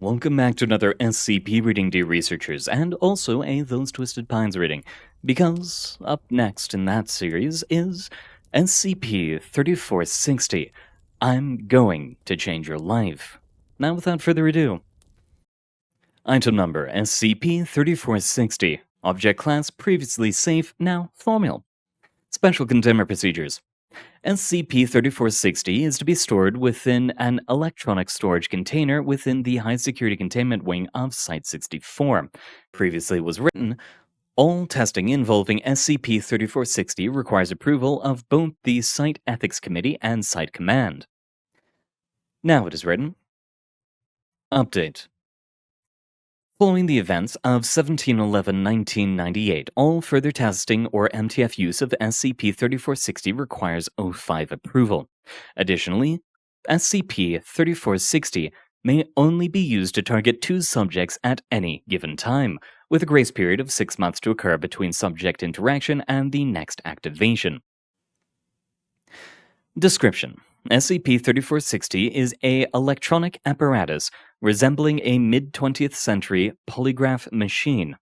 Welcome back to another SCP reading, dear researchers, and also a Those Twisted Pines reading, because up next in that series is SCP-3460, I'm Going to Change Your Life. Now without further ado. Item number SCP-3460, Object Class Previously Safe, Now Formal. Special Containment Procedures. SCP-3460 is to be stored within an electronic storage container within the High Security Containment Wing of Site-64. Previously was written, all testing involving SCP-3460 requires approval of both the Site Ethics Committee and Site Command. Now it is written, Update. Following the events of 17/11/1998, all further testing or MTF use of SCP-3460 requires O5 approval. Additionally, SCP-3460 may only be used to target 2 subjects at any given time, with a grace period of 6 months to occur between subject interaction and the next activation. Description: SCP-3460 is an electronic apparatus resembling a mid-20th century polygraph machine.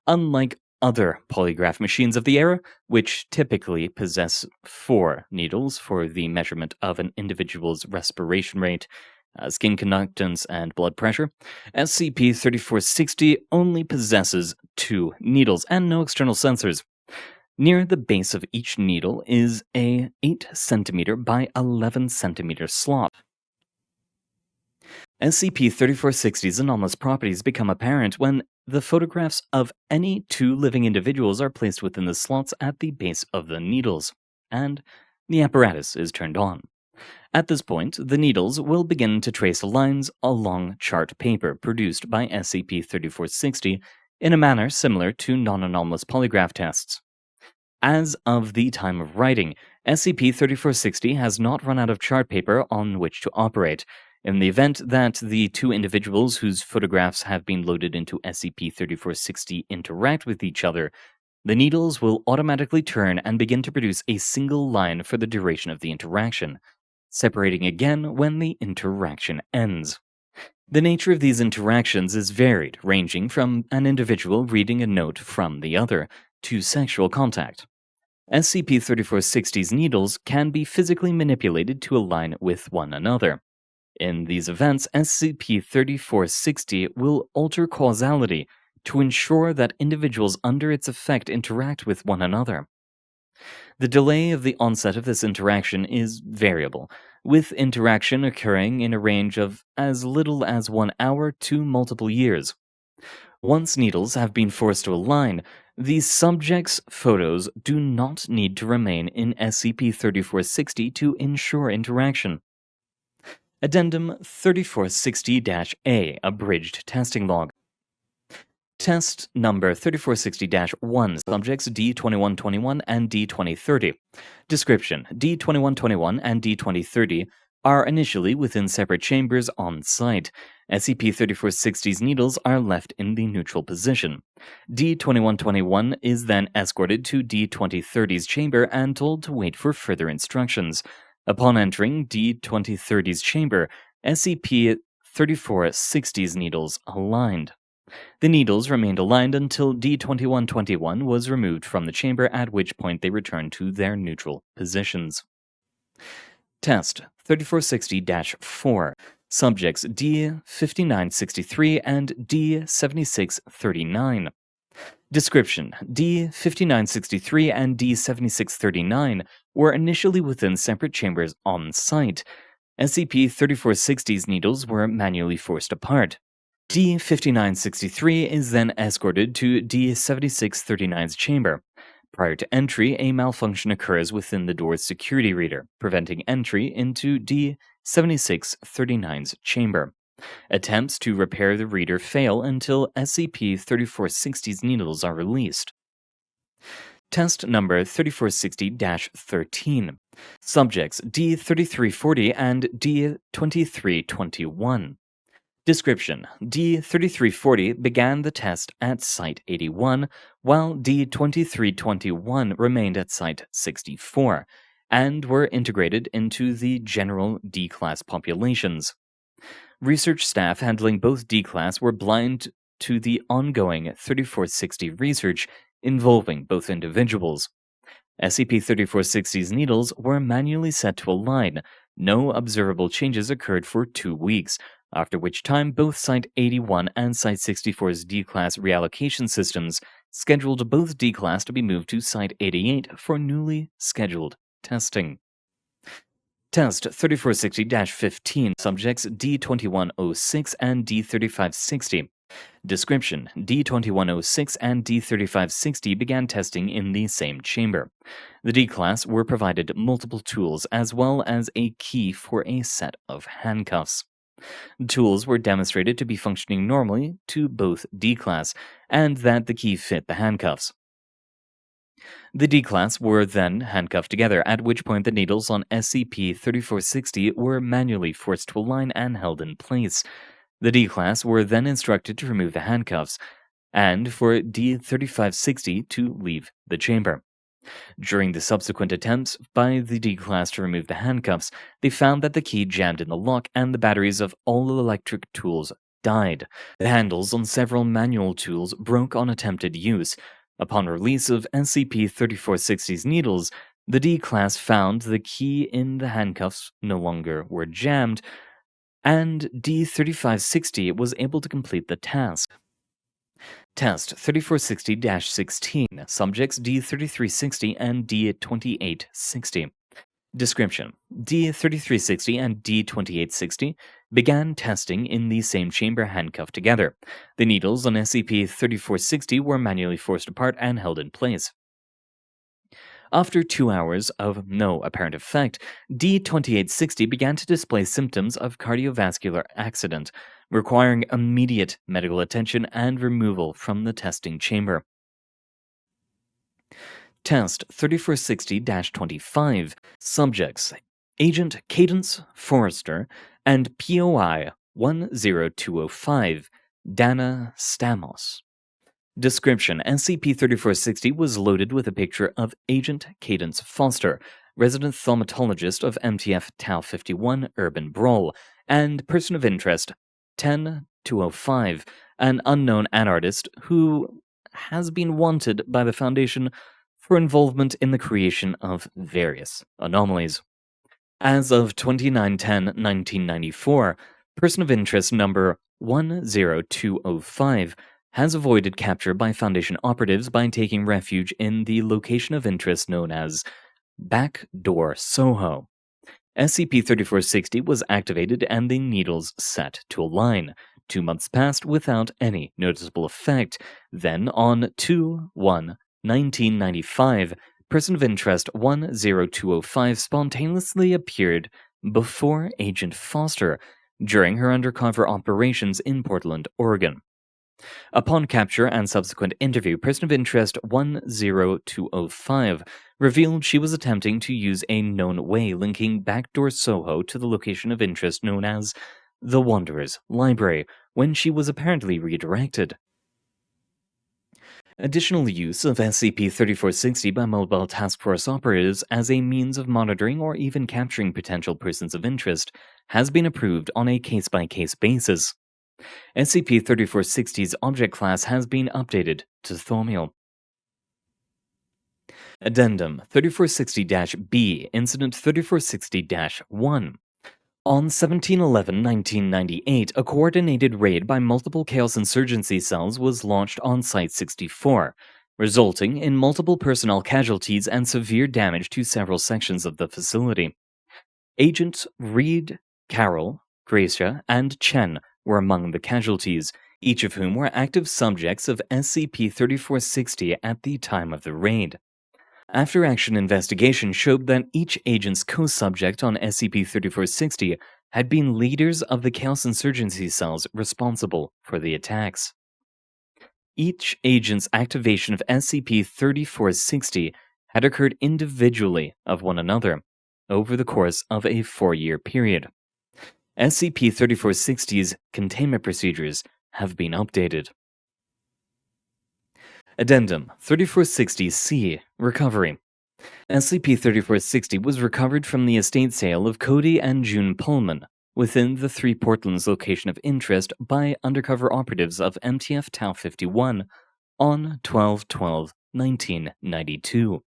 Unlike other polygraph machines of the era, which typically possess 4 needles for the measurement of an individual's respiration rate, skin conductance, and blood pressure, SCP-3460 only possesses 2 needles and no external sensors. Near the base of each needle is a 8 cm by 11 cm slot. SCP-3460's anomalous properties become apparent when the photographs of any 2 living individuals are placed within the slots at the base of the needles, and the apparatus is turned on. At this point, the needles will begin to trace lines along chart paper produced by SCP-3460 in a manner similar to non-anomalous polygraph tests. As of the time of writing, SCP-3460 has not run out of chart paper on which to operate. In the event that the 2 individuals whose photographs have been loaded into SCP-3460 interact with each other, the needles will automatically turn and begin to produce a single line for the duration of the interaction, separating again when the interaction ends. The nature of these interactions is varied, ranging from an individual reading a note from the other to sexual contact. SCP-3460's needles can be physically manipulated to align with one another. In these events, SCP-3460 will alter causality to ensure that individuals under its effect interact with one another. The delay of the onset of this interaction is variable, with interaction occurring in a range of as little as 1 hour to multiple years. Once needles have been forced to align, the subject's photos do not need to remain in SCP-3460 to ensure interaction. Addendum 3460-A, Abridged Testing Log. Test number 3460-1, subjects D2121 and D2030. Description: D2121 and D2030 are initially within separate chambers on site. SCP-3460's needles are left in the neutral position. D2121 is then escorted to D2030's chamber and told to wait for further instructions. Upon entering D2030's chamber, SCP-3460's needles aligned. The needles remained aligned until D2121 was removed from the chamber, at which point they returned to their neutral positions. Test 3460-4. Subjects D5963 and D7639. Description: D5963 and D7639 were initially within separate chambers on site. SCP-3460's needles were manually forced apart. D5963 is then escorted to D7639's chamber. Prior to entry, a malfunction occurs within the door's security reader, preventing entry into D7639's chamber. Attempts to repair the reader fail until SCP-3460's needles are released. Test number 3460-13. Subjects D3340 and D2321. Description: D3340 began the test at Site-81, while D2321 remained at Site-64, and were integrated into the general D-Class populations. Research staff handling both D-Class were blind to the ongoing 3460 research involving both individuals. SCP-3460's needles were manually set to align. No observable changes occurred for 2 weeks, after which time both Site-81 and Site-64's D-Class reallocation systems scheduled both D-Class to be moved to Site-88 for newly scheduled testing. Test 3460-15 subjects D2106 and D3560. Description: D2106 and D3560 began testing in the same chamber. The D-Class were provided multiple tools as well as a key for a set of handcuffs. The tools were demonstrated to be functioning normally to both D-Class, and that the key fit the handcuffs. The D-Class were then handcuffed together, at which point the needles on SCP-3460 were manually forced to align and held in place. The D-Class were then instructed to remove the handcuffs, and for D-3560 to leave the chamber. During the subsequent attempts by the D-Class to remove the handcuffs, they found that the key jammed in the lock and the batteries of all electric tools died. The handles on several manual tools broke on attempted use. Upon release of SCP-3460's needles, the D-Class found the key in the handcuffs no longer were jammed, and D-3560 was able to complete the task. Test 3460-16, subjects D-3360 and D-2860. Description: D-3360 and D-2860 began testing in the same chamber handcuffed together. The needles on SCP-3460 were manually forced apart and held in place. After 2 hours of no apparent effect, D-2860 began to display symptoms of cardiovascular accident, requiring immediate medical attention and removal from the testing chamber. Test 3460-25, subjects Agent Cadence Forrester and POI 10205, Dana Stamos. Description: SCP-3460 was loaded with a picture of Agent Cadence Foster, resident thaumatologist of MTF Tau 51 Urban Brawl, and person of interest 10205, an unknown artist who has been wanted by the Foundation for involvement in the creation of various anomalies. As of 29/10/1994, person of interest number 10205 has avoided capture by Foundation operatives by taking refuge in the location of interest known as Backdoor Soho. SCP-3460 was activated and the needles set to align. 2 months passed without any noticeable effect. Then, on 2/1/1995, person of interest 10205 spontaneously appeared before Agent Foster during her undercover operations in Portland, Oregon. Upon capture and subsequent interview, person of interest 10205 revealed she was attempting to use a known way linking Backdoor Soho to the location of interest known as the Wanderer's Library, when she was apparently redirected. Additional use of SCP-3460 by Mobile Task Force operatives as a means of monitoring or even capturing potential persons of interest has been approved on a case-by-case basis. SCP-3460's object class has been updated to Thaumiel. Addendum 3460-B, Incident 3460-1. On 17/11/1998, a coordinated raid by multiple Chaos Insurgency cells was launched on Site-64, resulting in multiple personnel casualties and severe damage to several sections of the facility. Agents Reed, Carroll, Gracia, and Chen were among the casualties, each of whom were active subjects of SCP-3460 at the time of the raid. After-action investigation showed that each agent's co-subject on SCP-3460 had been leaders of the Chaos Insurgency cells responsible for the attacks. Each agent's activation of SCP-3460 had occurred individually of one another over the course of a 4-year period. SCP-3460's containment procedures have been updated. Addendum 3460-C, Recovery. SCP-3460 was recovered from the estate sale of Cody and June Pullman within the 3 Portland's location of interest by undercover operatives of MTF Tau 51 on 12/12/1992.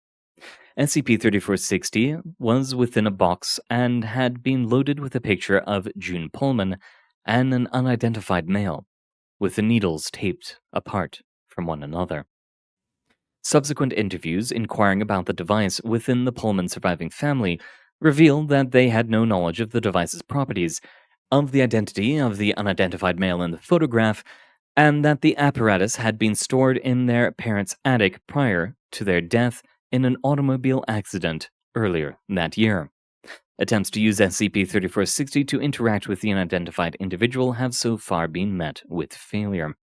SCP-3460 was within a box and had been loaded with a picture of June Pullman and an unidentified male, with the needles taped apart from one another. Subsequent interviews inquiring about the device within the Pullman surviving family revealed that they had no knowledge of the device's properties, of the identity of the unidentified male in the photograph, and that the apparatus had been stored in their parents' attic prior to their death in an automobile accident earlier that year. Attempts to use SCP-3460 to interact with the unidentified individual have so far been met with failure.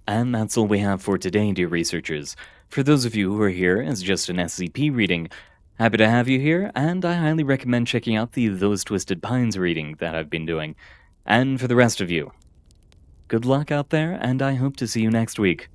And that's all we have for today, dear researchers. For those of you who are here as just an SCP reading, happy to have you here, and I highly recommend checking out the Those Twisted Pines reading that I've been doing. And for the rest of you, good luck out there, and I hope to see you next week.